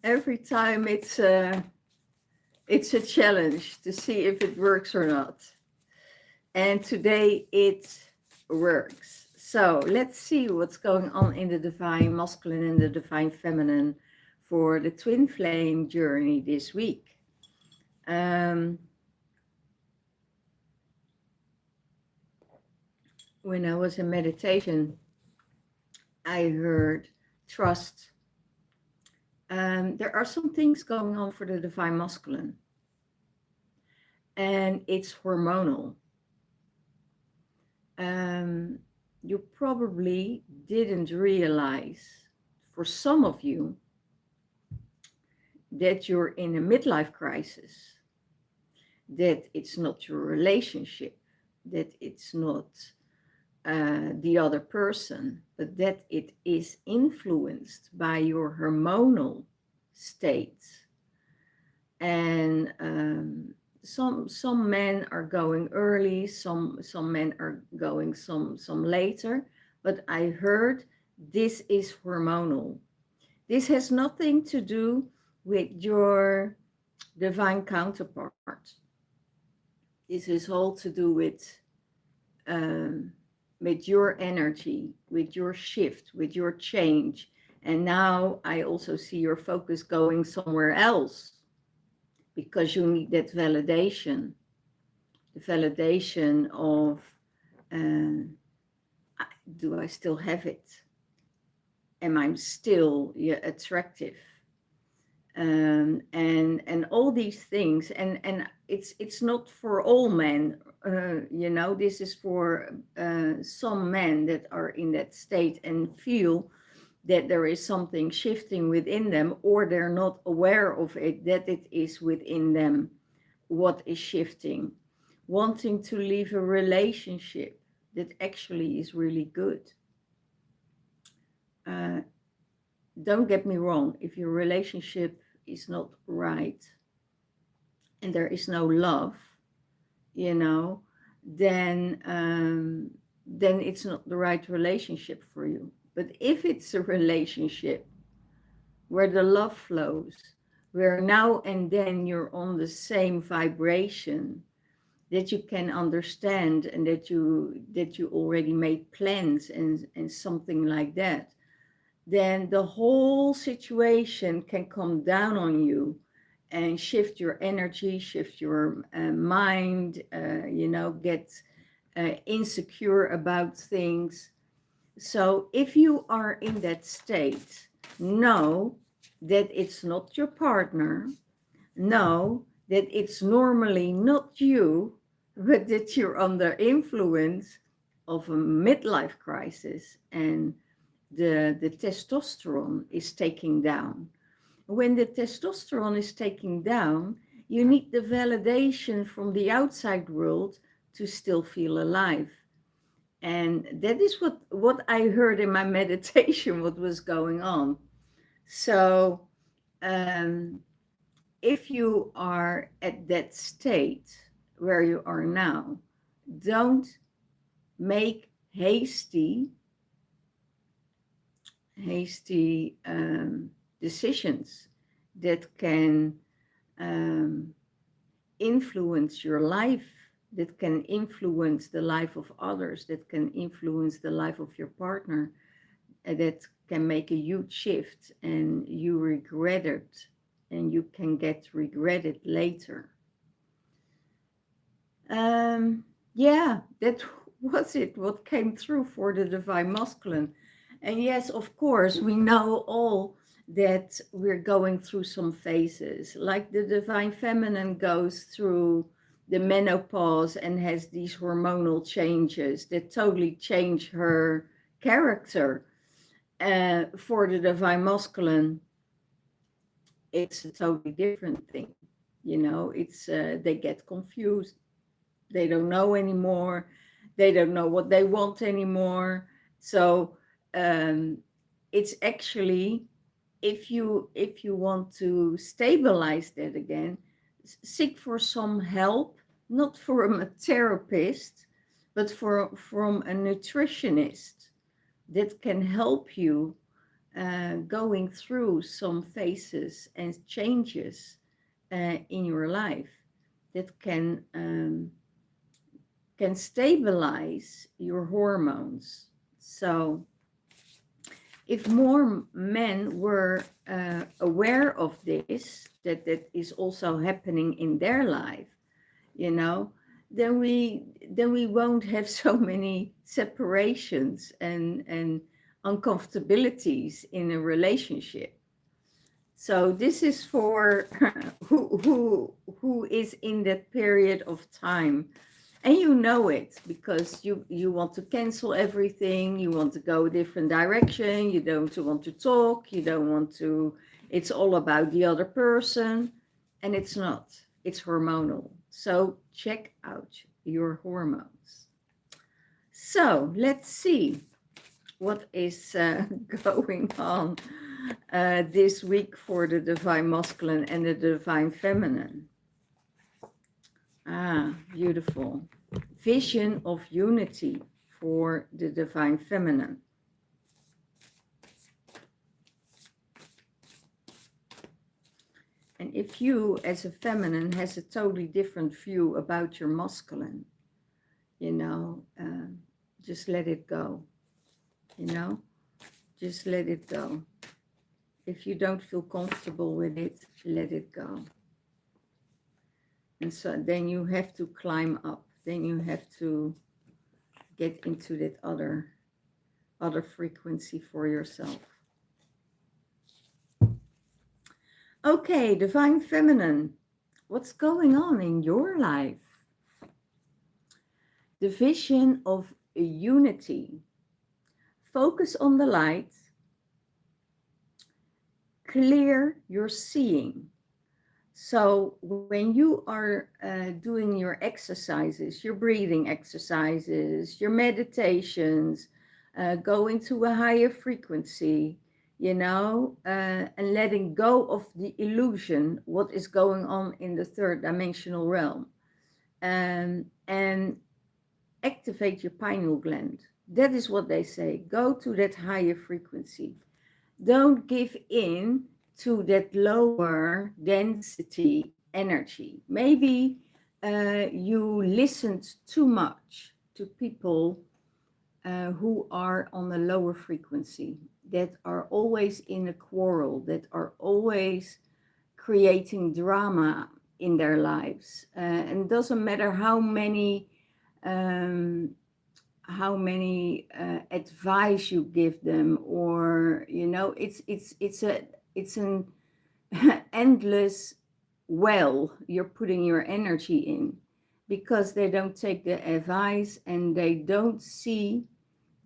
Every time it's a challenge to see if it works or not. And today it works. So let's see what's going on in the divine masculine and the divine feminine for the twin flame journey this week. When I was in meditation, I heard trust. There are some things going on for the divine masculine, and it's hormonal. You probably didn't realize, for some of you, that you're in a midlife crisis, that it's not your relationship, that it's not the other person, but that it is influenced by your hormonal state. And some men are going early, some men are going some later, but I heard this is hormonal. This has nothing to do with your divine counterpart. This is all to do with your energy, with your shift, with your change. And now I also see your focus going somewhere else, because you need that validation, the validation of, do I still have it? Am I still attractive? And all these things, and it's not for all men, this is for some men that are in that state and feel that there is something shifting within them, or they're not aware of it, that it is within them what is shifting, wanting to leave a relationship that actually is really good. Don't get me wrong, if your relationship is not right and there is no love, then it's not the right relationship for you. But if it's a relationship where the love flows, where now and then you're on the same vibration, that you can understand, and that you already made plans and something like that, then the whole situation can come down on you and shift your energy, shift your mind, get insecure about things. So if you are in that state, know that it's not your partner. Know that it's normally not you, but that you're under influence of a midlife crisis, and the testosterone is taking down. When the testosterone is taking down, you need the validation from the outside world to still feel alive. And that is what I heard in my meditation, what was going on. So if you are at that state where you are now, don't make hasty decisions that can influence your life, that can influence the life of others, that can influence the life of your partner, that can make a huge shift and you regret it, and you can get regretted later. That was it, what came through for the divine masculine. And yes, of course, we know all that we're going through some phases, like the divine feminine goes through the menopause and has these hormonal changes that totally change her character. For the divine masculine, it's a totally different thing. It's they get confused. They don't know anymore. They don't know what they want anymore. So it's actually, if you want to stabilize that again, seek for some help, not from a therapist, but from a nutritionist that can help you going through some phases and changes in your life that can stabilize your hormones. So if more men were aware of this, that is also happening in their life, you know, then we won't have so many separations and uncomfortabilities in a relationship. So this is for who is in that period of time, and you know it because you want to cancel everything, you want to go a different direction, you don't want to talk, you don't want to, it's all about the other person, and it's not, it's hormonal. So check out your hormones. So let's see what is going on this week for the divine masculine and the divine feminine. Ah, beautiful. Vision of unity for the divine feminine. And if you, as a feminine, has a totally different view about your masculine, you know, just let it go, you know, just let it go. If you don't feel comfortable with it, let it go. And so then you have to climb up. Then you have to get into that other frequency for yourself. Okay, divine feminine, what's going on in your life? The vision of unity. Focus on the light. Clear your seeing. So when you are doing your exercises, your breathing exercises, your meditations, go into a higher frequency, you know, and letting go of the illusion, what is going on in the third dimensional realm, and activate your pineal gland. That is what they say. Go to that higher frequency. Don't give in to that lower density energy. Maybe you listened too much to people who are on a lower frequency, that are always in a quarrel, that are always creating drama in their lives. And it doesn't matter how many advice you give them, or you know, it's an endless well you're putting your energy in, because they don't take the advice and they don't see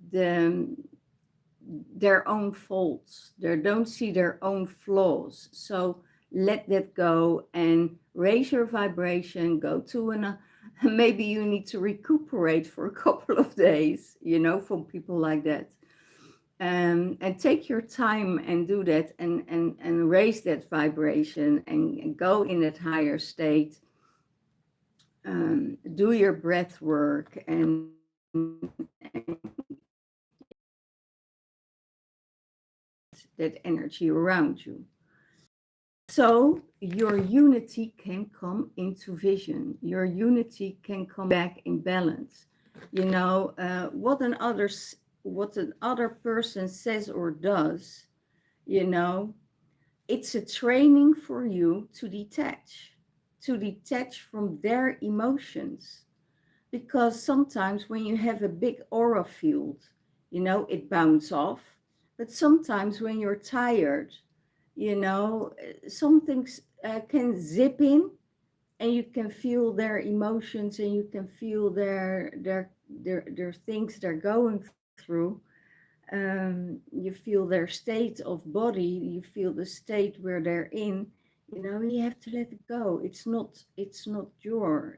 their own faults, they don't see their own flaws. So let that go and raise your vibration. Go to maybe you need to recuperate for a couple of days, you know, from people like that. And take your time and do that, and raise that vibration and go in that higher state. Do your breath work and that energy around you. So your unity can come into vision. Your unity can come back in balance. You know, what an other person says or does, you know, it's a training for you to detach from their emotions. Because sometimes when you have a big aura field, you know, it bounces off. But sometimes when you're tired, you know, some things can zip in, and you can feel their emotions, and you can feel their things they're going through. You feel their state of body, you feel the state where they're in, you know, you have to let it go. It's not your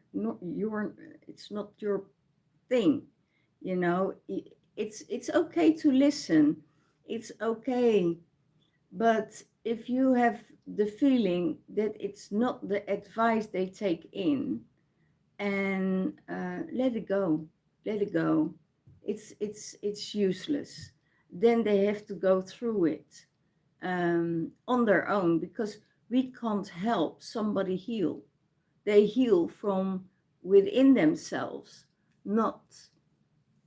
it's not your thing, you know. It's okay to listen, it's okay. But if you have the feeling that it's not the advice they take in, and let it go, let it go. It's useless. Then they have to go through it. on their own, because we can't help somebody heal. They heal from within themselves, not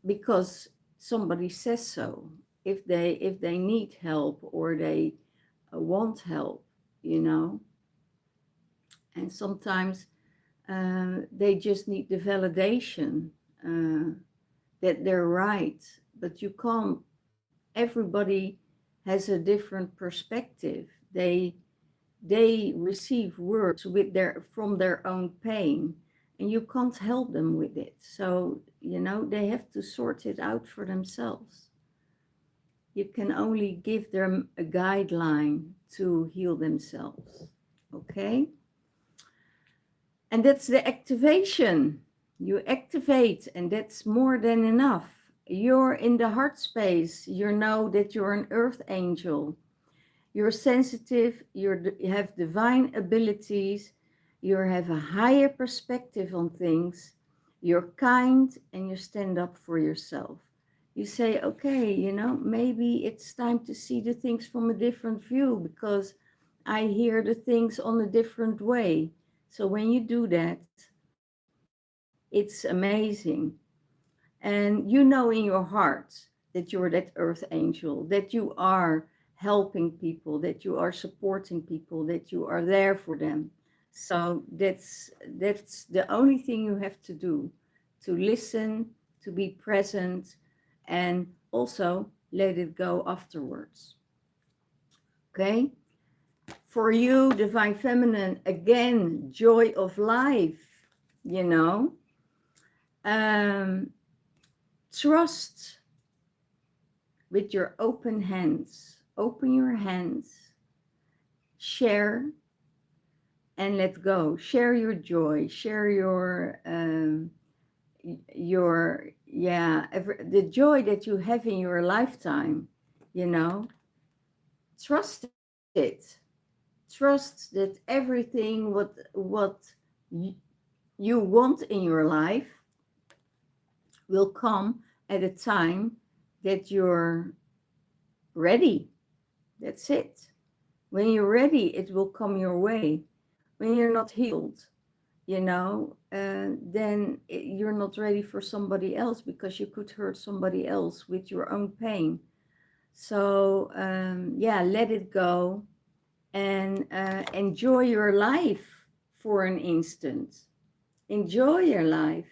because somebody says so. If they need help, or they want help, you know. And sometimes they just need the validation that they're right. But you can't. Everybody has a different perspective. They receive words with from their own pain, and you can't help them with it. So, you know, they have to sort it out for themselves. You can only give them a guideline to heal themselves. Okay? And that's the activation. You activate, and that's more than enough. You're in the heart space. You know that you're an earth angel. You're sensitive, you have divine abilities, you have a higher perspective on things, you're kind, and you stand up for yourself. You say, okay, you know, maybe it's time to see the things from a different view, because I hear the things on a different way. So when you do that, it's amazing. And you know in your heart that you're that earth angel, that you are helping people, that you are supporting people, that you are there for them. So that's the only thing you have to do, to listen, to be present, and also let it go afterwards. Okay? For you, divine feminine, again, joy of life, you know. Trust with your open hands. Open your hands, share, and let go. Share your joy, share the joy that you have in your lifetime, you know. Trust it. Trust that everything what you want in your life will come at a time that you're ready. That's it. When you're ready, it will come your way. When you're not healed, you know, then you're not ready for somebody else, because you could hurt somebody else with your own pain. So, let it go, and enjoy your life for an instant. Enjoy your life.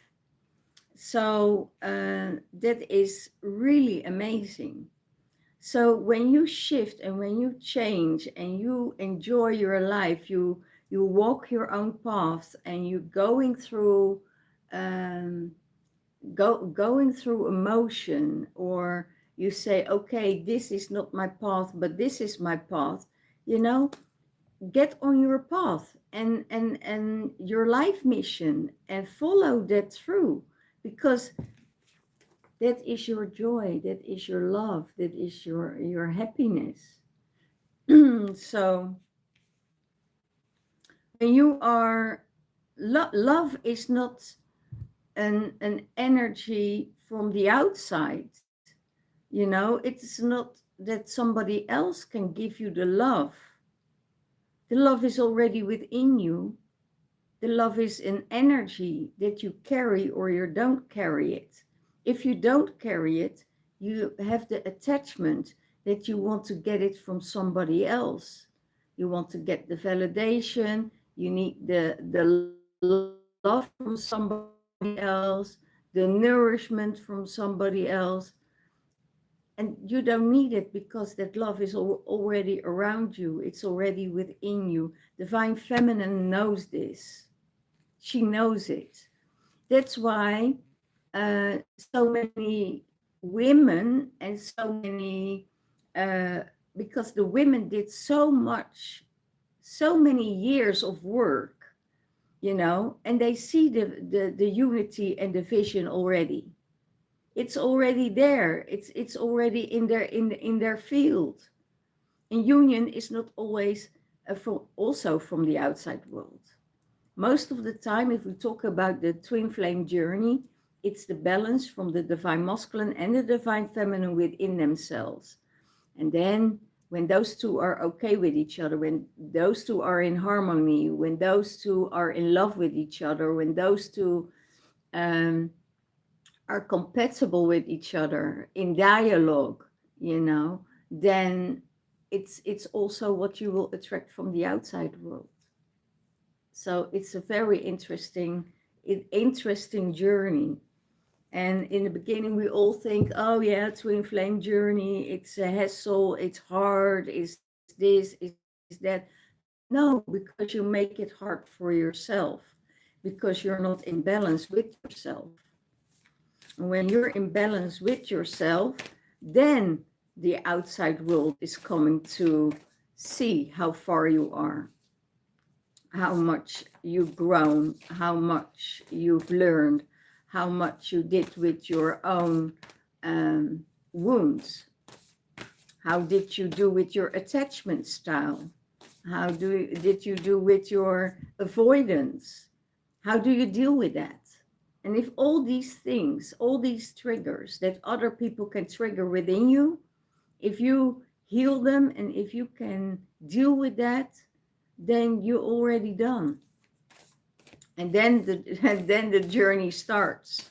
So that is really amazing. So when you shift and when you change and you enjoy your life, you walk your own path, and you're going through going through emotion, or you say, okay, this is not my path, but this is my path, you know, get on your path and your life mission, and follow that through, because that is your joy, that is your love, that is your happiness. So when you are love is not an energy from the outside, you know. It's not that somebody else can give you the love. The love is already within you. The love is an energy that you carry or you don't carry it. If you don't carry it, you have the attachment that you want to get it from somebody else. You want to get the validation, you need the love from somebody else, the nourishment from somebody else. And you don't need it, because that love is already around you. It's already within you. Divine Feminine knows this. She knows it. That's why so many women and so many, because the women did so much, so many years of work, you know, and they see the unity and the vision already. It's already there. It's already in their field. And union is not always also from the outside world. Most of the time, if we talk about the twin flame journey, it's the balance from the divine masculine and the divine feminine within themselves. And then when those two are okay with each other, when those two are in harmony, when those two are in love with each other, when those two are compatible with each other in dialogue, then it's also what you will attract from the outside world. So it's a very interesting journey. And in the beginning, we all think, oh yeah, twin flame journey, it's a hassle, it's hard, it's this, it's that. No, because you make it hard for yourself, because you're not in balance with yourself. And when you're in balance with yourself, then the outside world is coming to see how far you are, how much you've grown, how much you've learned, how much you did with your own wounds. How did you do with your attachment style? How did you do with your avoidance? How do you deal with that? And if all these things, all these triggers that other people can trigger within you, if you heal them and if you can deal with that, then you're already done. And then the journey starts.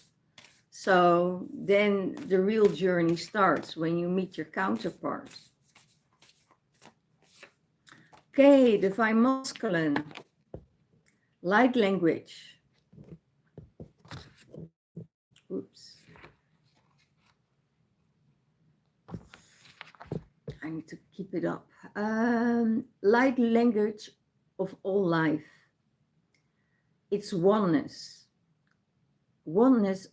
So then the real journey starts when you meet your counterparts. Okay, divine masculine, light language. Oops. I need to keep it up. Light language of all life. It's oneness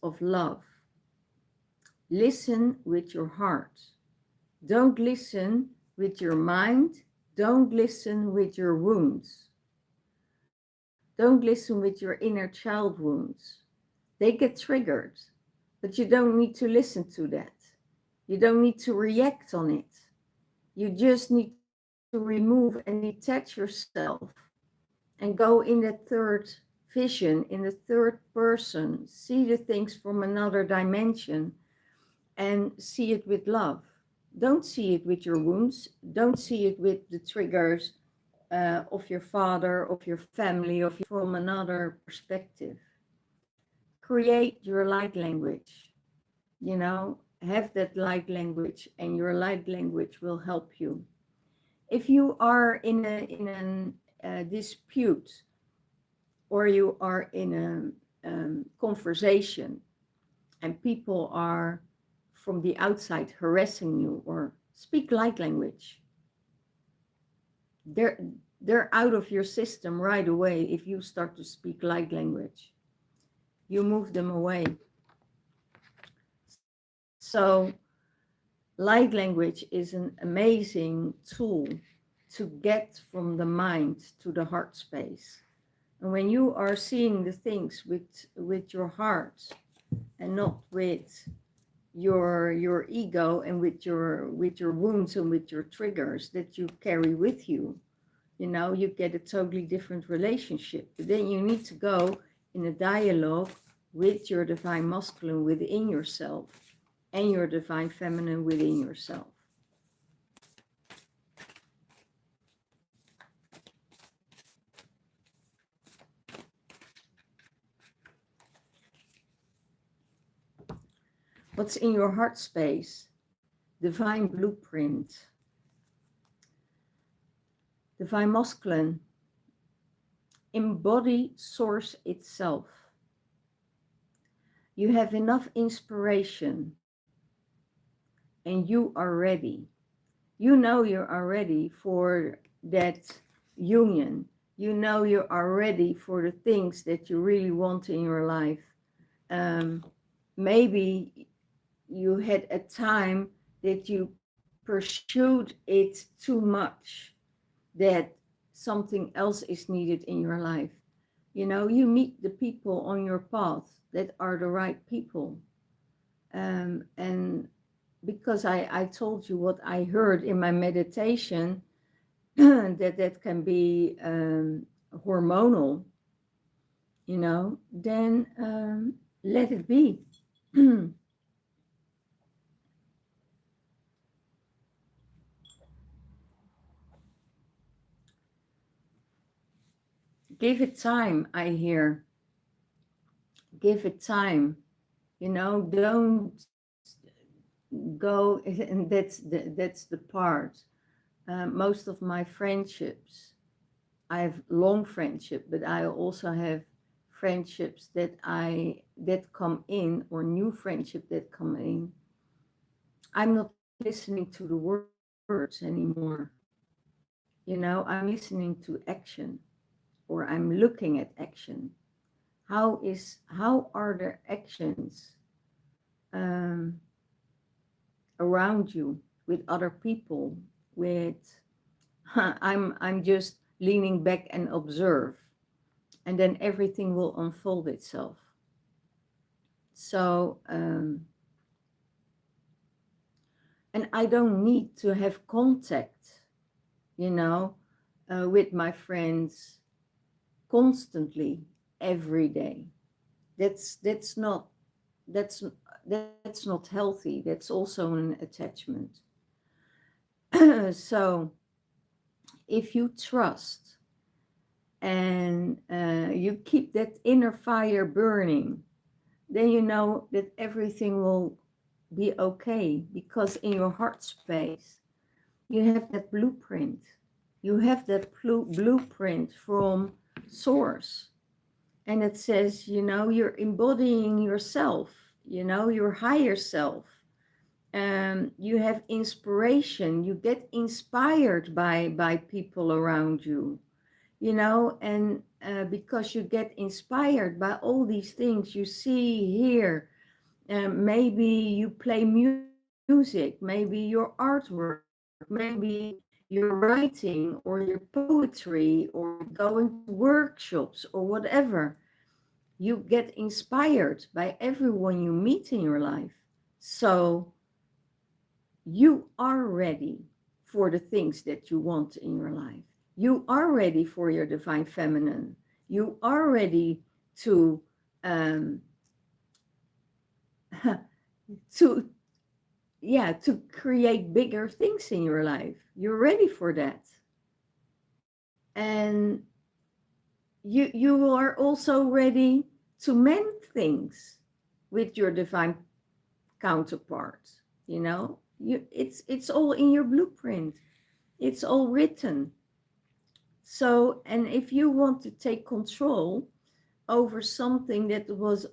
of love. Listen with your heart. Don't listen with your mind. Don't listen with your wounds. Don't listen with your inner child wounds. They get triggered, but you don't need to listen to that. You don't need to react on it. You just need to remove and detach yourself and go in that third vision, in the third person, see the things from another dimension and see it with love. Don't see it with your wounds. Don't see it with the triggers of your father, of your family, from another perspective. Create your light language, have that light language, and your light language will help you. If you are in a dispute, or you are in a conversation and people are from the outside harassing you, or speak light language. They're out of your system right away if you start to speak light language. You move them away. So light language is an amazing tool to get from the mind to the heart space. And when you are seeing the things with your heart and not with your ego and with your wounds and with your triggers that you carry with you, you get a totally different relationship. But then you need to go in a dialogue with your divine masculine within yourself and your divine feminine within yourself. What's in your heart space? Divine blueprint. Divine masculine. Embody source itself. You have enough inspiration and you are ready. You know you are ready for that union. You know you are ready for the things that you really want in your life. Maybe you had a time that you pursued it too much, that something else is needed in your life. You meet the people on your path that are the right people. And because I told you what I heard in my meditation, that can be hormonal, then let it be. Give it time, I hear. Give it time. You know, don't go, and that's the part. Most of my friendships, I have long friendship, but I also have friendships that come in, or new friendship that come in. I'm not listening to the words anymore. You know, I'm listening to action, or I'm looking at action. How are their actions um, around you, with other people, with I'm just leaning back and observe, and then everything will unfold itself. So and I don't need to have contact, you know, with my friends constantly every day. That's not that's that's not healthy. That's also an attachment. So if you trust, and you keep that inner fire burning, then you know that everything will be okay, because in your heart space you have that blueprint. You have that blueprint from source, and it says, you know, you're embodying yourself, you know, your higher self. You have inspiration, you get inspired by people around you, you know, and because you get inspired by all these things you see here. Maybe you play music, maybe your artwork, maybe your writing or your poetry, or going to workshops or whatever. You get inspired by everyone you meet in your life. So you are ready for the things that you want in your life. You are ready for your divine feminine. You are ready to um, to to create bigger things in your life. You're ready for that. And you are also ready to mend things with your divine counterpart. You know, it's all in your blueprint. It's all written. So, and if you want to take control over something that was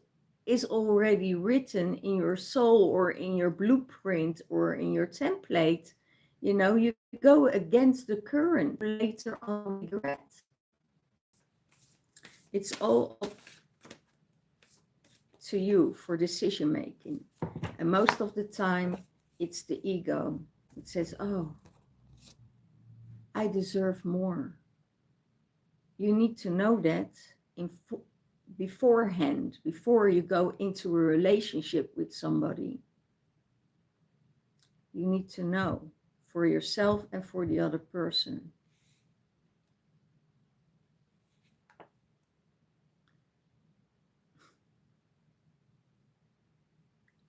is already written in your soul, or in your blueprint, or in your template, you know, you go against the current, later on regret. It's all up to you for decision making. And most of the time, it's the ego. It says, oh, I deserve more. You need to know that in beforehand, before you go into a relationship with somebody. You need to know for yourself and for the other person.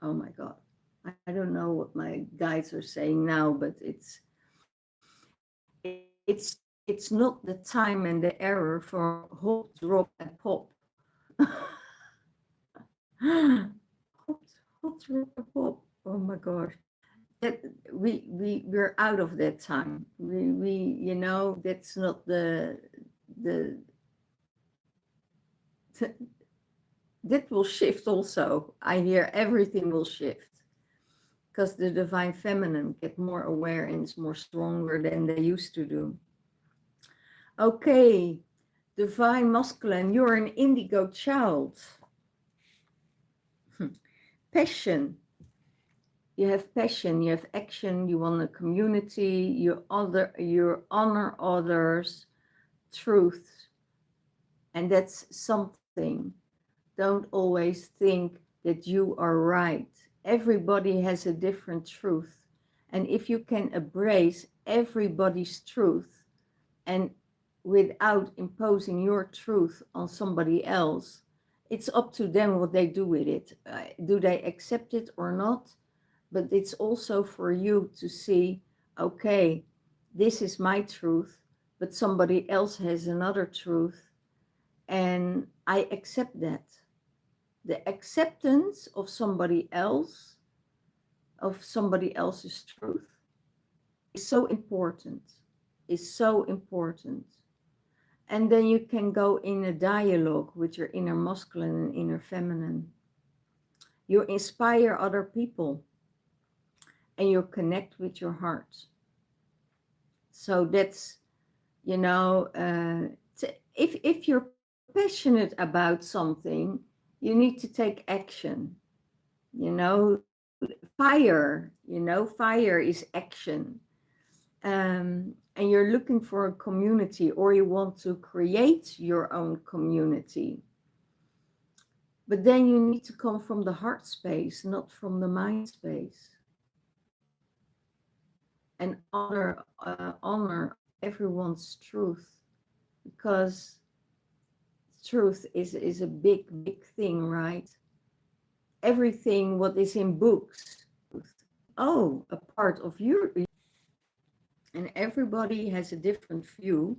Oh my God. I don't know what my guides are saying now, but it's not the time and the error for hold, drop, and pop. hold, hold, drop, and pop. Oh my God. That we're out of that time. We you know, that's not the that will shift also. I hear everything will shift, because the divine feminine get more aware and is more stronger than they used to do. Okay, divine masculine, you're an indigo child. Passion. You have passion, you have action, you want a community, you honor others, truth. And that's something. Don't always think that you are right. Everybody has a different truth. And if you can embrace everybody's truth, and without imposing your truth on somebody else, it's up to them what they do with it. Do they accept it or not? But it's also for you to see, okay, this is my truth, but somebody else has another truth. And I accept that. The acceptance of somebody else, of somebody else's truth, is so important. Is so important. And then you can go in a dialogue with your inner masculine and inner feminine. You inspire other people and you connect with your heart. So that's, you know, if you're passionate about something, you need to take action. You know, fire, you know, fire is action. And you're looking for a community, or you want to create your own community. But then you need to come from the heart space, not from the mind space. And honor everyone's truth, because truth is a big thing, right? Everything what is in books, oh, a part of you. And everybody has a different view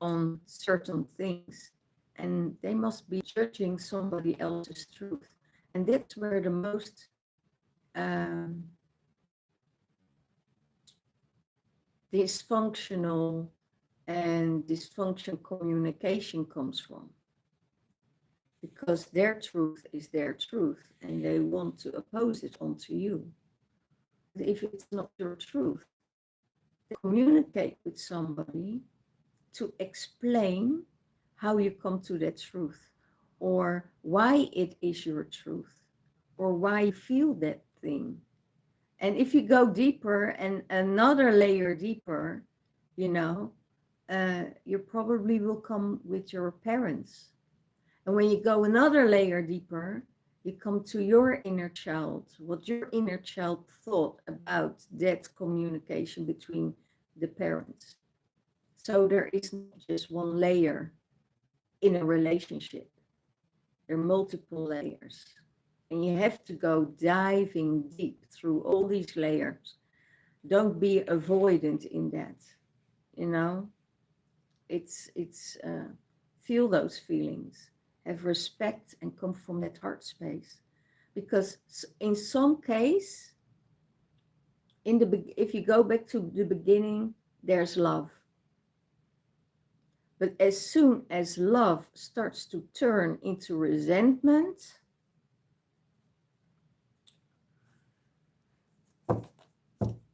on certain things, and they must be judging somebody else's truth. And that's where the most dysfunctional and dysfunctional communication comes from, because their truth is their truth and they want to oppose it onto you. If it's not your truth, communicate with somebody to explain how you come to that truth, or why it is your truth, or why you feel that thing. And if you go deeper and another layer deeper, you know, you probably will come with your parents. And when you go another layer deeper, you come to your inner child, what your inner child thought about that communication between the parents. So there is not just one layer in a relationship. There are multiple layers. And you have to go diving deep through all these layers. Don't be avoidant in that, you know. It's feel those feelings, have respect, and come from that heart space. Because in some case, if you go back to the beginning, there's love. But as soon as love starts to turn into resentment,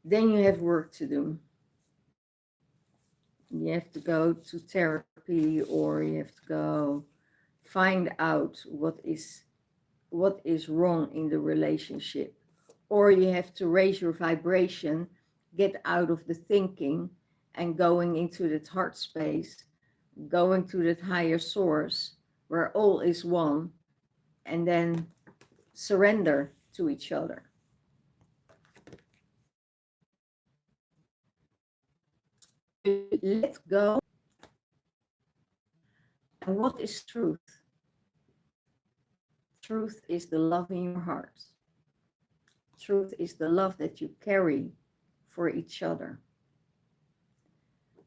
then you have work to do. You have to go to therapy, or you have to go find out what is wrong in the relationship. Or you have to raise your vibration, get out of the thinking and going into that heart space, going to that higher source where all is one, and then surrender to each other. Let go. And what is truth? Truth is the love in your heart. Truth is the love that you carry for each other.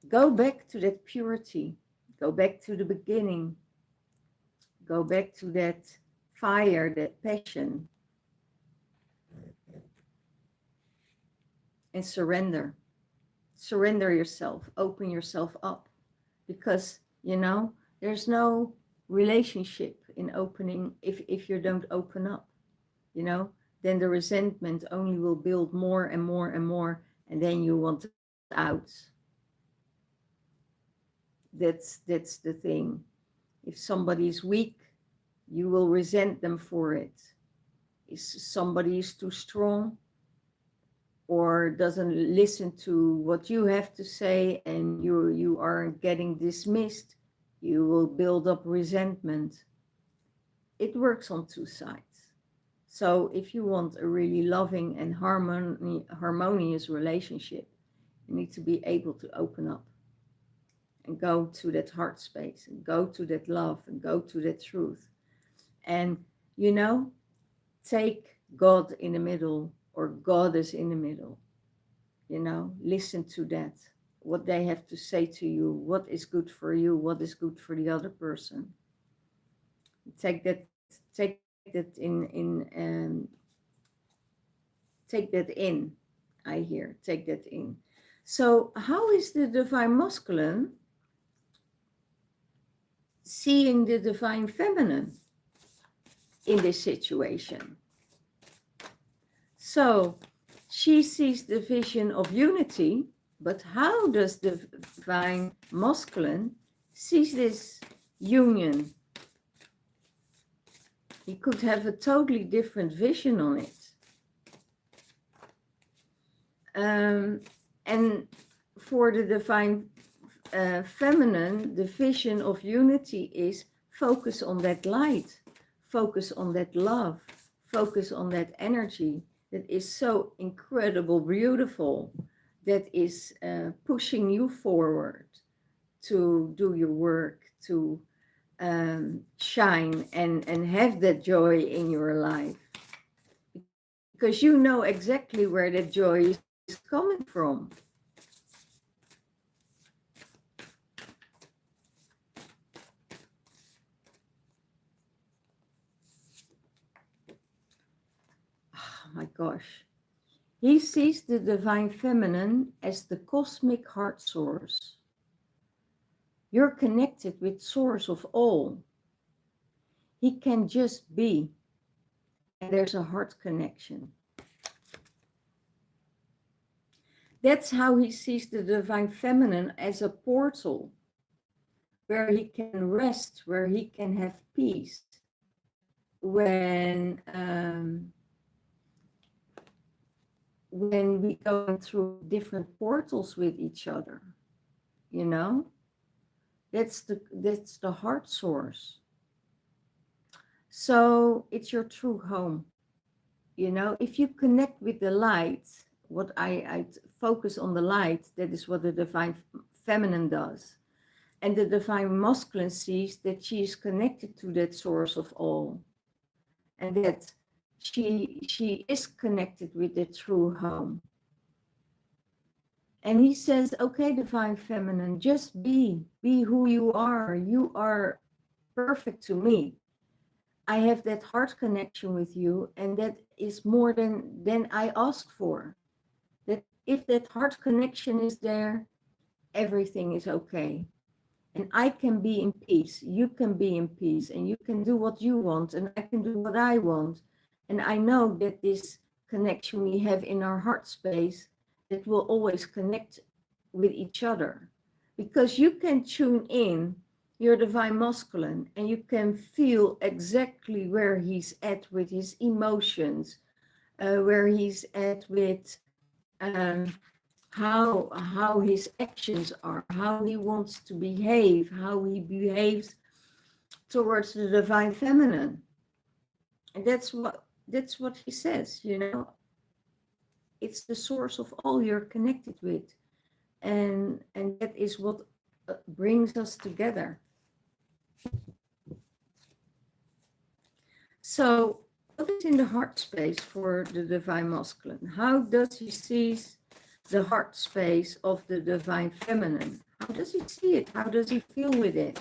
Go back to that purity. Go back to the beginning. Go back to that fire, that passion. And surrender. Surrender yourself. Open yourself up. Because, you know, there's no relationship in opening if you don't open up, you know. Then the resentment only will build more and more and more, and then you want out. That's the thing. If somebody is weak, you will resent them for it. If somebody is too strong or doesn't listen to what you have to say, and you are getting dismissed, you will build up resentment. It works on two sides. So if you want a really loving and harmonious relationship, you need to be able to open up and go to that heart space and go to that love and go to that truth. And, you know, take God in the middle, or Goddess in the middle, you know, listen to that. what they have to say to you, what is good for you, what is good for the other person. Take that take that in. I hear, take that in. So how is the divine masculine seeing the divine feminine in this situation? So she sees the vision of unity, but how does the divine masculine see this union? He could have a totally different vision on it. And for the divine feminine, the vision of unity is focus on that light, focus on that love, focus on that energy that is so incredible, beautiful, that is pushing you forward to do your work, to shine and have that joy in your life. Because you know exactly where that joy is coming from. Oh my gosh. He sees the divine feminine as the cosmic heart source. You're connected with source of all. He can just be. And there's a heart connection. That's how he sees the divine feminine, as a portal where he can rest, where he can have peace. When we go through different portals with each other, you know, that's the heart source. So it's your true home. You know, if you connect with the light, what I focus on the light, that is what the divine feminine does. And the divine masculine sees that she is connected to that source of all. And that she is connected with the true home. And he says, okay, divine feminine, just be who you are. You are perfect to me. I have that heart connection with you, and that is more than I asked for. That if that heart connection is there, everything is okay. And I can be in peace, you can be in peace, and you can do what you want, and I can do what I want. And I know that this connection we have in our heart space, it will always connect with each other. Because you can tune in your divine masculine, and you can feel exactly where he's at with his emotions, where he's at with how his actions are, how he wants to behave, how he behaves towards the divine feminine. And that's what he says, you know. It's the source of all you're connected with. And that is what brings us together. So what is in the heart space for the divine masculine? How does he see the heart space of the divine feminine? How does he see it? How does he feel with it?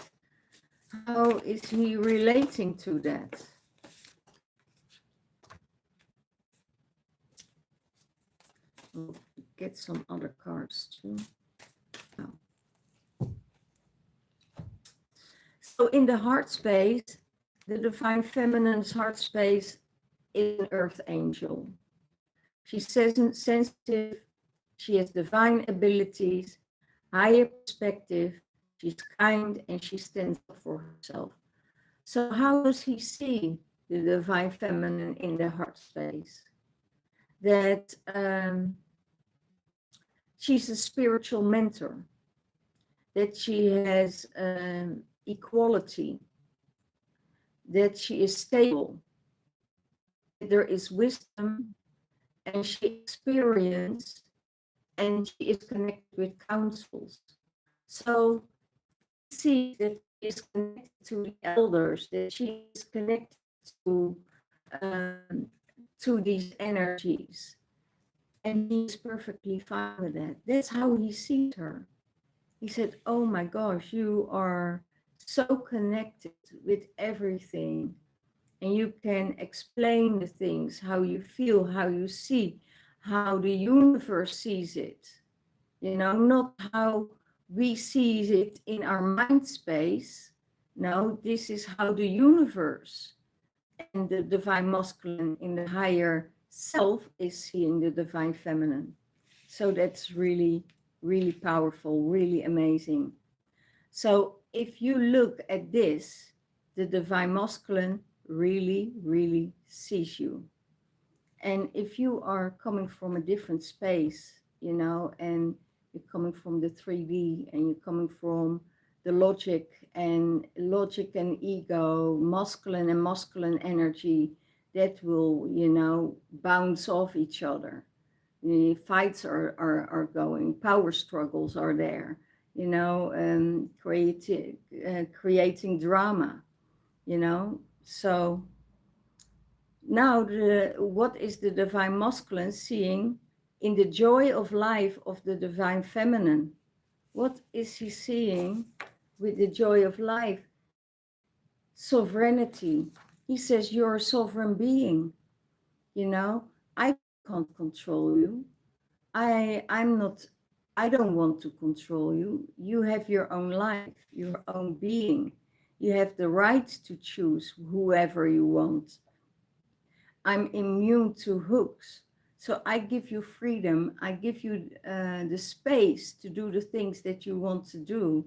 How is he relating to that? We'll get some other cards too. Oh. So in the heart space, the divine feminine's heart space is an earth angel. She's sensitive, she has divine abilities, higher perspective, she's kind, and she stands up for herself. So how does he see the divine feminine in the heart space? That she's a spiritual mentor, that she has equality, that she is stable, that there is wisdom, and she experienced, and she is connected with councils. So see that she is connected to the elders, that she is connected to these energies. And he's perfectly fine with that. That's how he sees her. He said, oh my gosh, you are so connected with everything, and you can explain the things, how you feel, how you see, how the universe sees it, you know, not how we see it in our mind space. No, this is how the universe and the divine masculine in the higher self is seeing the divine feminine. So that's really, really powerful, really amazing. So if you look at this, the divine masculine really, really sees you. And if you are coming from a different space, you know, and you're coming from the 3D, and you're coming from the logic and ego, masculine energy, that will, you know, bounce off each other. The fights are going, power struggles are there, you know, creating drama, you know. So now, what is the divine masculine seeing in the joy of life of the divine feminine? What is he seeing with the joy of life? Sovereignty. He says, you're a sovereign being. You know, I can't control you. I'm not, I don't want to control you. You have your own life, your own being. You have the right to choose whoever you want. I'm immune to hooks. So I give you freedom. I give you the space to do the things that you want to do.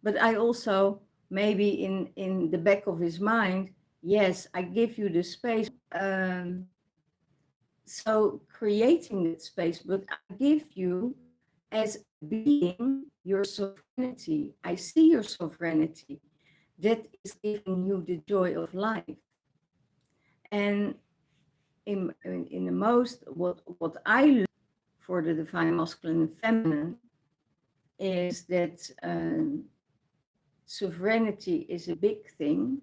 But I also, maybe in the back of his mind, yes, I give you the space. So creating that space, but I give you as a being your sovereignty. I see your sovereignty. That is giving you the joy of life. And in the most, what I learned for the divine masculine and feminine is that sovereignty is a big thing,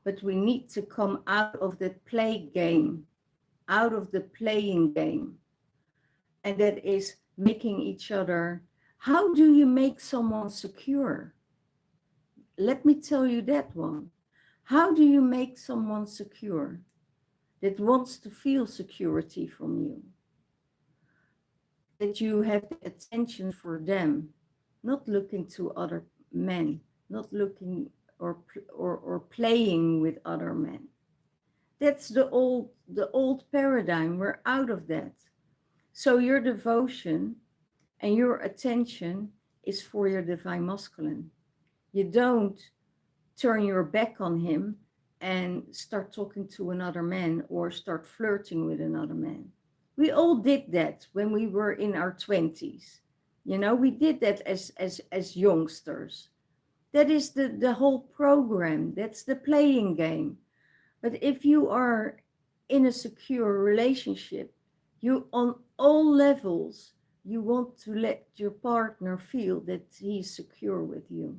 but we need to come out of that play game, out of the playing game. And that is making each other. How do you make someone secure? Let me tell you that one. How do you make someone secure that wants to feel security from you? That you have the attention for them, not looking to other men, not looking or playing with other men. That's the old paradigm. We're out of that. So your devotion and your attention is for your divine masculine. You don't turn your back on him and start talking to another man or start flirting with another man. We all did that when we were in our 20s. You know, we did that as youngsters. That is the whole program. That's the playing game. But if you are in a secure relationship, you on all levels, you want to let your partner feel that he's secure with you,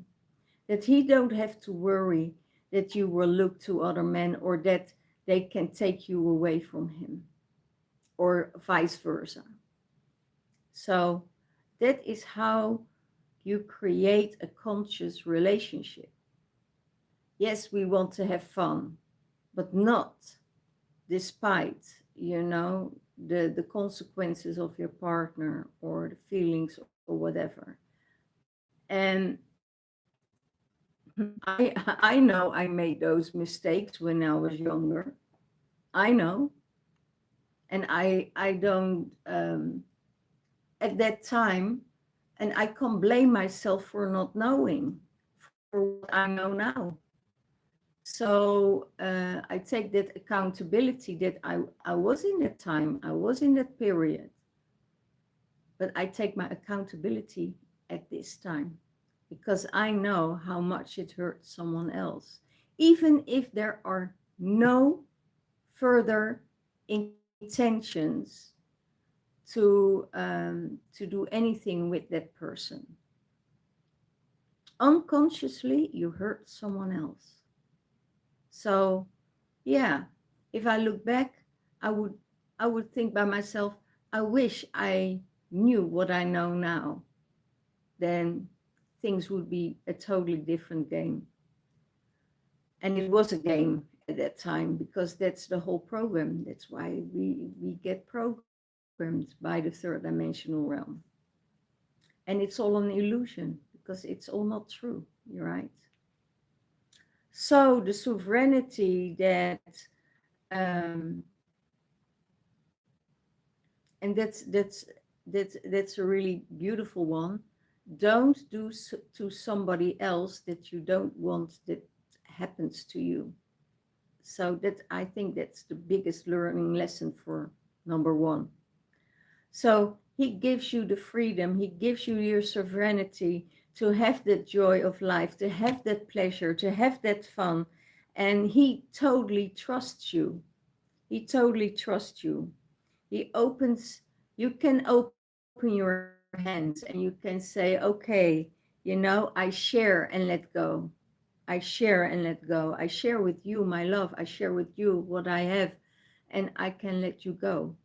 that he don't have to worry that you will look to other men or that they can take you away from him, or vice versa. So that is how you create a conscious relationship. Yes, we want to have fun, but not despite, you know, the consequences of your partner or the feelings or whatever. And I know I made those mistakes when I was younger. I know. And I don't, at that time, and I can't blame myself for not knowing, for what I know now. So I take that accountability that I was in that time, I was in that period. But I take my accountability at this time because I know how much it hurts someone else, even if there are no further intentions to do anything with that person. Unconsciously, you hurt someone else. So, yeah, if I look back, I would think by myself, I wish I knew what I know now. then things would be a totally different game. And it was a game at that time, because that's the whole program. That's why we get programmed by the third dimensional realm. And it's all an illusion, because it's all not true. You're right. So the sovereignty that, um, and that's a really beautiful one. Don't do to somebody else that you don't want that happens to you. So that, I think that's the biggest learning lesson for number one. So he gives you the freedom, he gives you your sovereignty to have that joy of life, to have that pleasure, to have that fun. And he totally trusts you. He totally trusts you. He opens, you can open your hands and you can say, okay, I share and let go. I share and let go. I share with you my love. I share with you what I have, and I can let you go.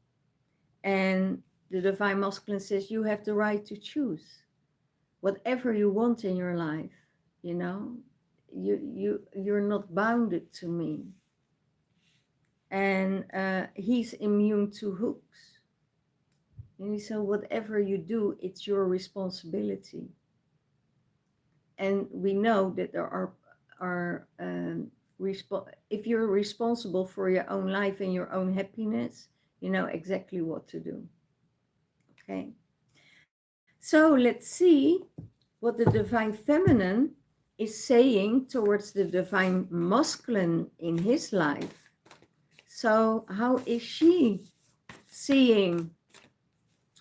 And the divine masculine says you have the right to choose whatever you want in your life. You know, you're not bounded to me. And he's immune to hooks. And he said, whatever you do, it's your responsibility. And we know that there are if you're responsible for your own life and your own happiness, you know exactly what to do. Okay. So let's see what the divine feminine is saying towards the divine masculine in his life. So how is she seeing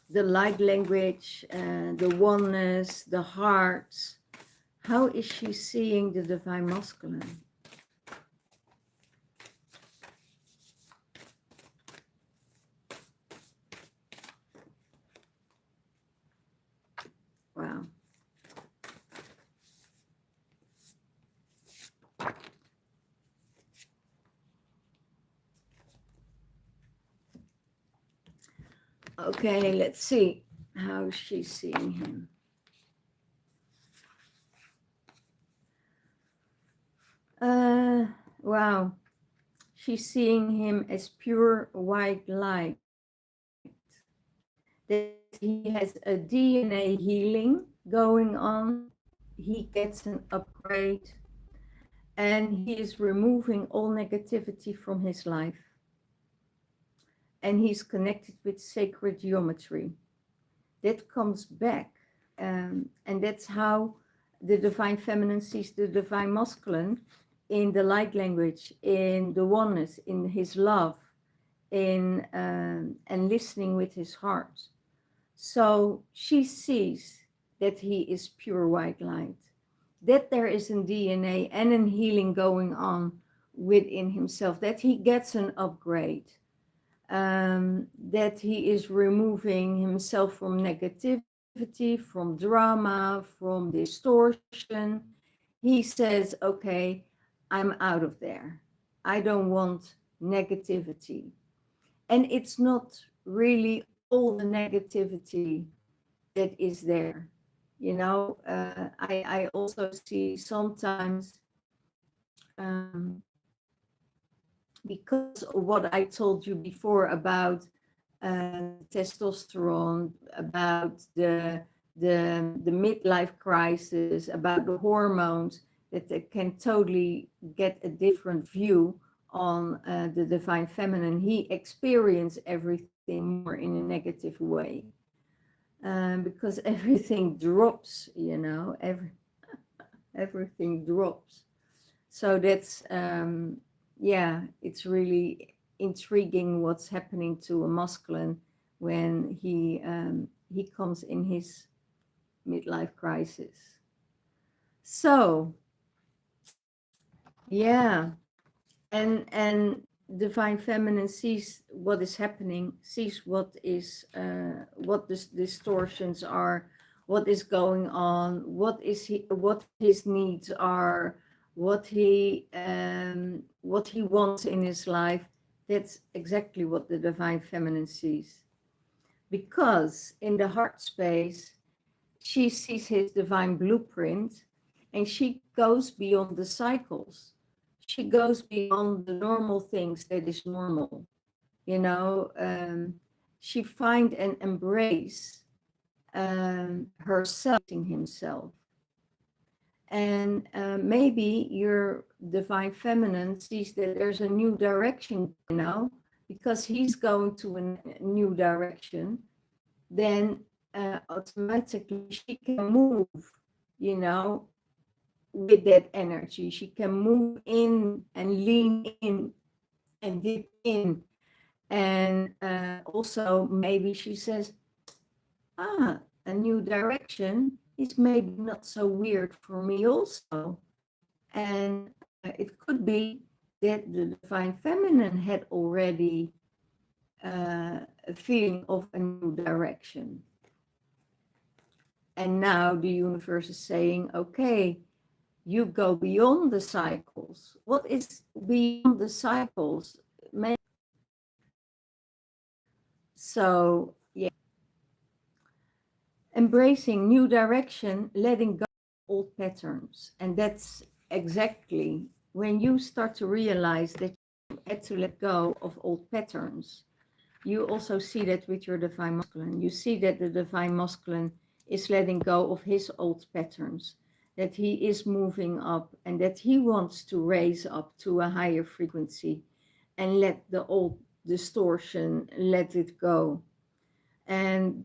the light language, the oneness, the hearts? How is she seeing the divine masculine? Wow. Okay, let's see how she's seeing him. Wow. She's seeing him as pure white light. That he has a DNA healing going on. He gets an upgrade. And he is removing all negativity from his life. And he's connected with sacred geometry. That comes back. And that's how the divine feminine sees the divine masculine, in the light language, in the oneness, in his love, in and listening with his heart. So she sees that he is pure white light, that there is a DNA and a healing going on within himself, that he gets an upgrade, that he is removing himself from negativity, from drama, from distortion. He says, okay, I'm out of there. I don't want negativity. And it's not really all the negativity that is there. You know, I also see sometimes, because of what I told you before about testosterone, about the midlife crisis, about the hormones, that they can totally get a different view on the divine feminine. He experienced everything more in a negative way, because everything drops, you know, everything drops. So that's, yeah, it's really intriguing what's happening to a masculine when he comes in his midlife crisis. So, yeah, and divine feminine sees what is happening, sees what the distortions are, what is going on, what his needs are, what he wants in his life. That's exactly what the divine feminine sees, because in the heart space She sees his divine blueprint, and she goes beyond the cycles. She goes beyond the normal things that is normal. You know, she find and embrace herself in himself. And maybe your divine feminine sees that there's a new direction now, because he's going to a new direction. Then automatically she can move, you know, with that energy. She can move in and lean in and dip in. And also maybe she says, a new direction is maybe not so weird for me also. And it could be that the divine feminine had already a feeling of a new direction. And now the universe is saying, okay, you go beyond the cycles. What is beyond the cycles? So, yeah, embracing new direction, letting go of old patterns. And that's exactly when you start to realize that you had to let go of old patterns. You also see that with your divine masculine. You see that the divine masculine is letting go of his old patterns, that he is moving up, and that he wants to raise up to a higher frequency and let the old distortion, let it go. And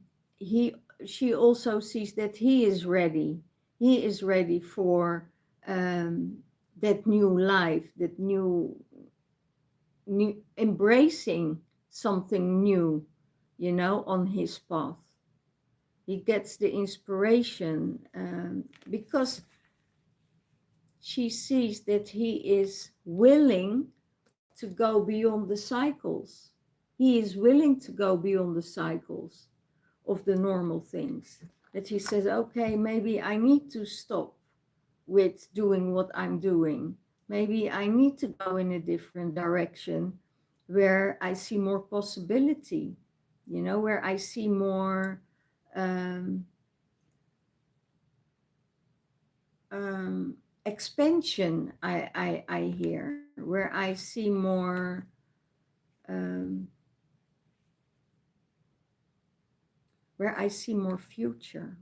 she also sees that he is ready. He is ready for that new life, that new embracing something new, you know, on his path. He gets the inspiration because she sees that he is willing to go beyond the cycles. He is willing to go beyond the cycles of the normal things. That he says, okay, maybe I need to stop with doing what I'm doing. Maybe I need to go in a different direction where I see more possibility, you know, where I see more expansion. I hear where I see more um, where I see more future.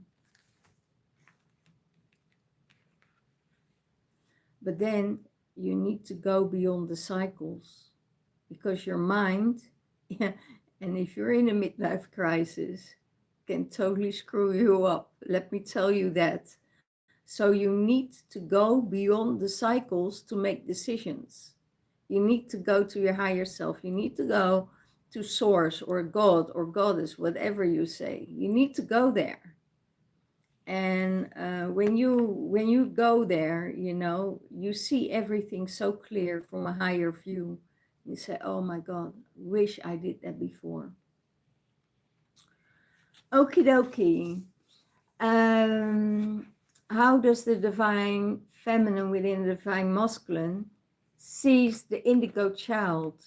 But then you need to go beyond the cycles, because your mind, yeah, and if you're in a midlife crisis, can totally screw you up. Let me tell you that. So you need to go beyond the cycles to make decisions. You need to go to your higher self. You need to go to source or God or goddess, whatever you say. You need to go there. And when you go there, you know, you see everything so clear from a higher view. You say, oh my God, wish I did that before. Okie dokie. How does the divine feminine within the divine masculine sees the indigo child?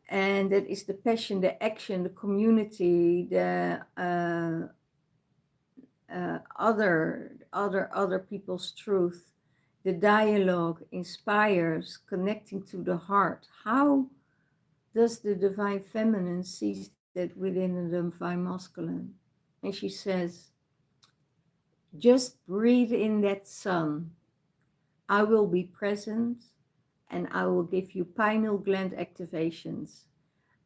And that is the passion, the action, the community, the other people's truth. The dialogue inspires, connecting to the heart. How does the divine feminine see that within the divine masculine? And she says, just breathe in that sun. I will be present and I will give you pineal gland activations.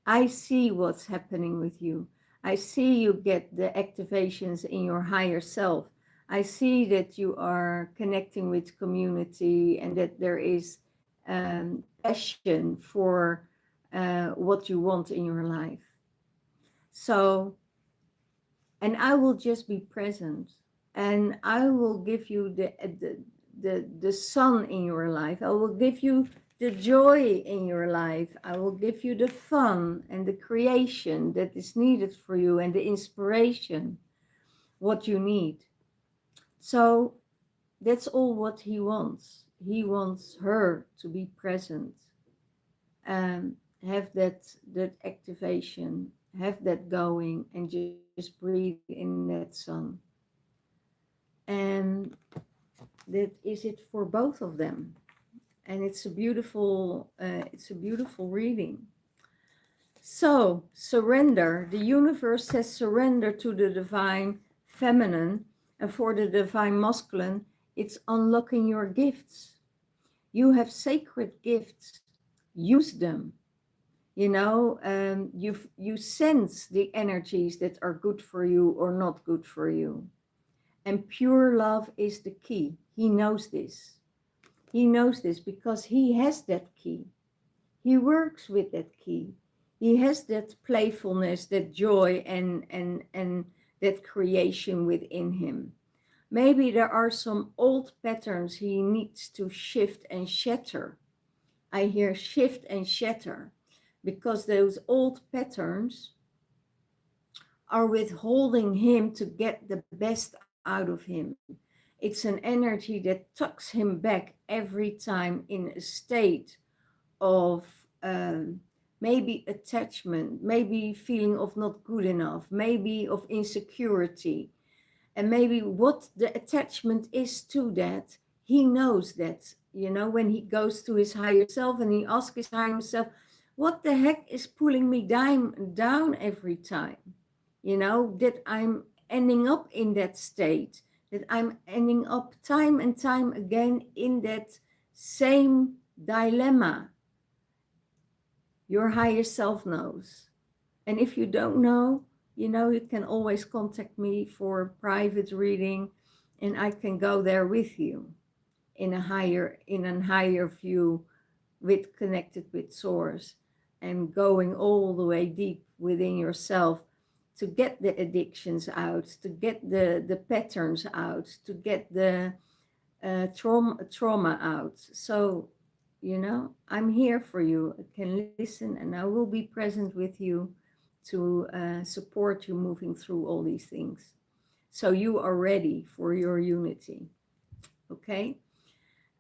I see what's happening with you. I see you get the activations in your higher self. I see that you are connecting with community and that there is passion for what you want in your life. So, and I will just be present, and I will give you the sun in your life. I will give you the joy in your life. I will give you the fun and the creation that is needed for you and the inspiration, what you need. So that's all what he wants. He wants her to be present and have that activation, have that going, and just breathe in that sun. And that is it for both of them. And it's a beautiful reading. So surrender. The universe says surrender to the divine feminine, and for the divine masculine, it's unlocking your gifts. You have sacred gifts. Use them. You know, you sense the energies that are good for you or not good for you. And pure love is the key. He knows this. He knows this because he has that key. He works with that key. He has that playfulness, that joy, and that creation within him. Maybe there are some old patterns he needs to shift and shatter. I hear shift and shatter because those old patterns are withholding him to get the best out of him. It's an energy that tucks him back every time in a state of maybe attachment, maybe feeling of not good enough, maybe of insecurity. And maybe what the attachment is to that, he knows that, you know, when he goes to his higher self and he asks his higher self, what the heck is pulling me down every time? You know, that I'm ending up in that state, that I'm ending up time and time again in that same dilemma. Your higher self knows. And if you don't know, you know, you can always contact me for private reading, and I can go there with you in a higher view, with connected with source, and going all the way deep within yourself to get the addictions out, to get the patterns out, to get the trauma out. So, you know, I'm here for you. I can listen, and I will be present with you to support you moving through all these things. So you are ready for your unity. Okay.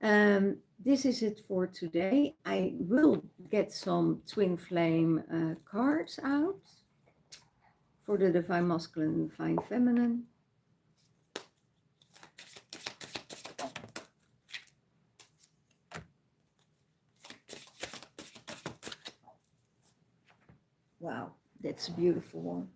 This is it for today. I will get some twin flame cards out for the divine masculine and divine feminine. Wow, that's a beautiful one.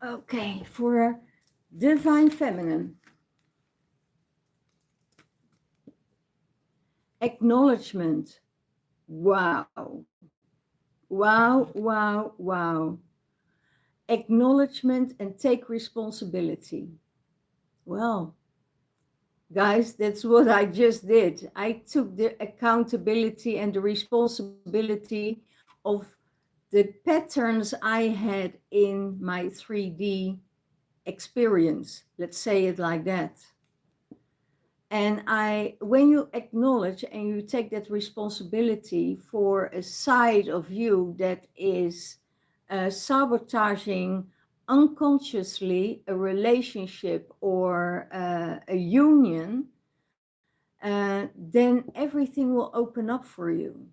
Okay, for divine feminine. Acknowledgement. Wow. Wow, wow, wow. Acknowledgement and take responsibility. Well, guys, that's what I just did. I took the accountability and the responsibility of the patterns I had in my 3D experience. Let's say it like that. And when you acknowledge and you take that responsibility for a side of you that is sabotaging unconsciously a relationship or a union, then everything will open up for you.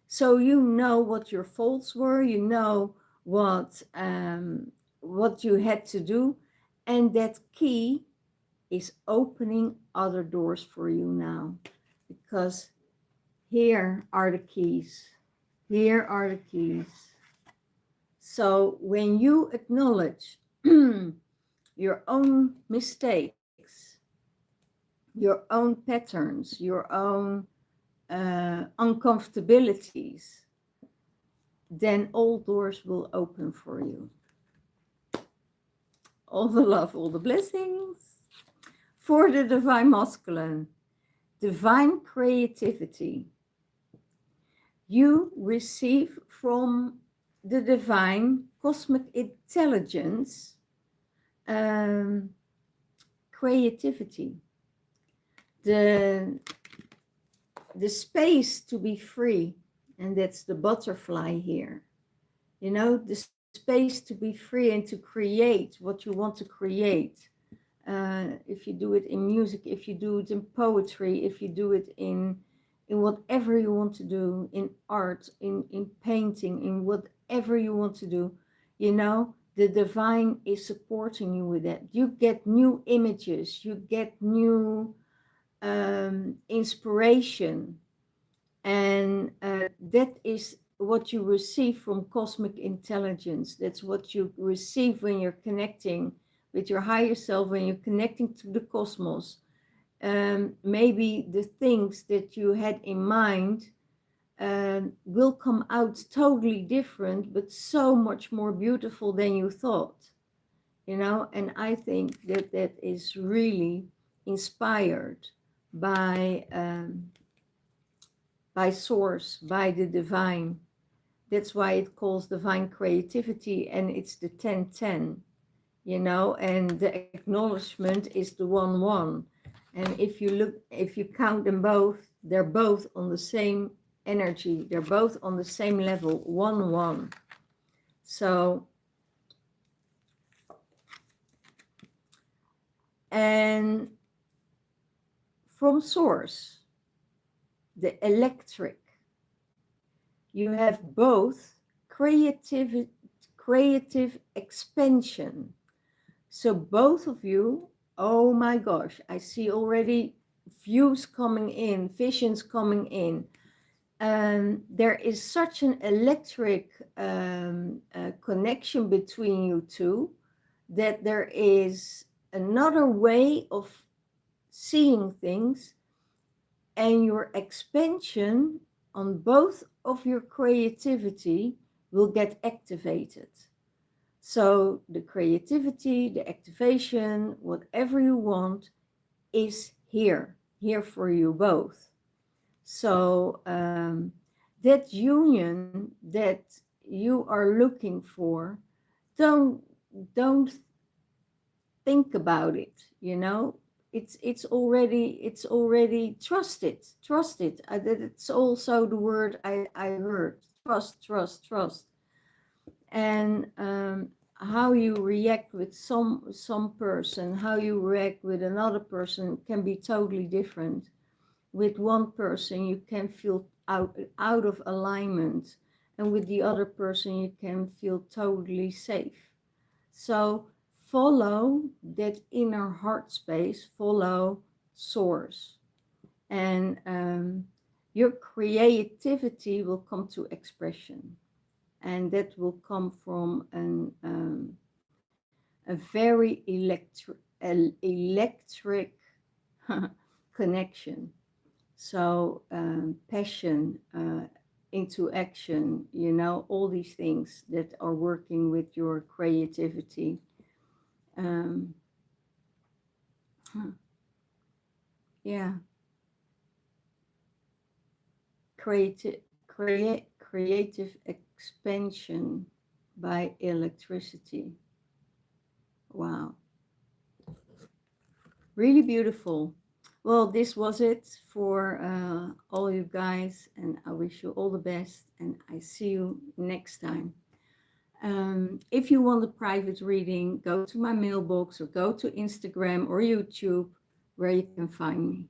So you know what your faults were, you know what you had to do, and that key is opening other doors for you now, because here are the keys. Here are the keys. So when you acknowledge your own mistakes, your own patterns, your own uncomfortabilities, then all doors will open for you. All the love, all the blessings. For the divine masculine, divine creativity. You receive from the divine cosmic intelligence creativity, the space to be free, and that's the butterfly here. You know, the space to be free and to create what you want to create. if you do it in music, if you do it in poetry, if you do it in whatever you want to do, in art, in painting, in whatever you want to do, you know, the divine is supporting you with that. You get new images, you get new inspiration, and that is what you receive from cosmic intelligence. That's what you receive when you're connecting with your higher self, when you're connecting to the cosmos. Maybe the things that you had in mind will come out totally different, but so much more beautiful than you thought, you know. And I think that that is really inspired by source, by the divine. That's why it calls divine creativity, and it's the 1010, you know, and the acknowledgement is the 11. And if you look, if you count them both, they're both on the same energy, they're both on the same level, 11. So, and from source, the electric, you have both creative expansion. So both of you, oh my gosh, I see already views coming in, visions coming in. There is such an electric connection between you two, that there is another way of seeing things, and your expansion on both of your creativity will get activated. So the creativity, the activation, whatever you want is here for you both. So that union that you are looking for, don't think about it, you know. It's already trust it. It's also the word I heard, trust. And how you react with some person, how you react with another person can be totally different. With one person you can feel out of alignment, and with the other person you can feel totally safe. So follow that inner heart space, follow source, and your creativity will come to expression. And that will come from a very electric connection. So passion into action, you know, all these things that are working with your creativity. Yeah, creative expansion by electricity. Wow, really beautiful. Well, this was it for all you guys, and I wish you all the best, and I see you next time. If you want a private reading, go to my mailbox or go to Instagram or YouTube, where you can find me.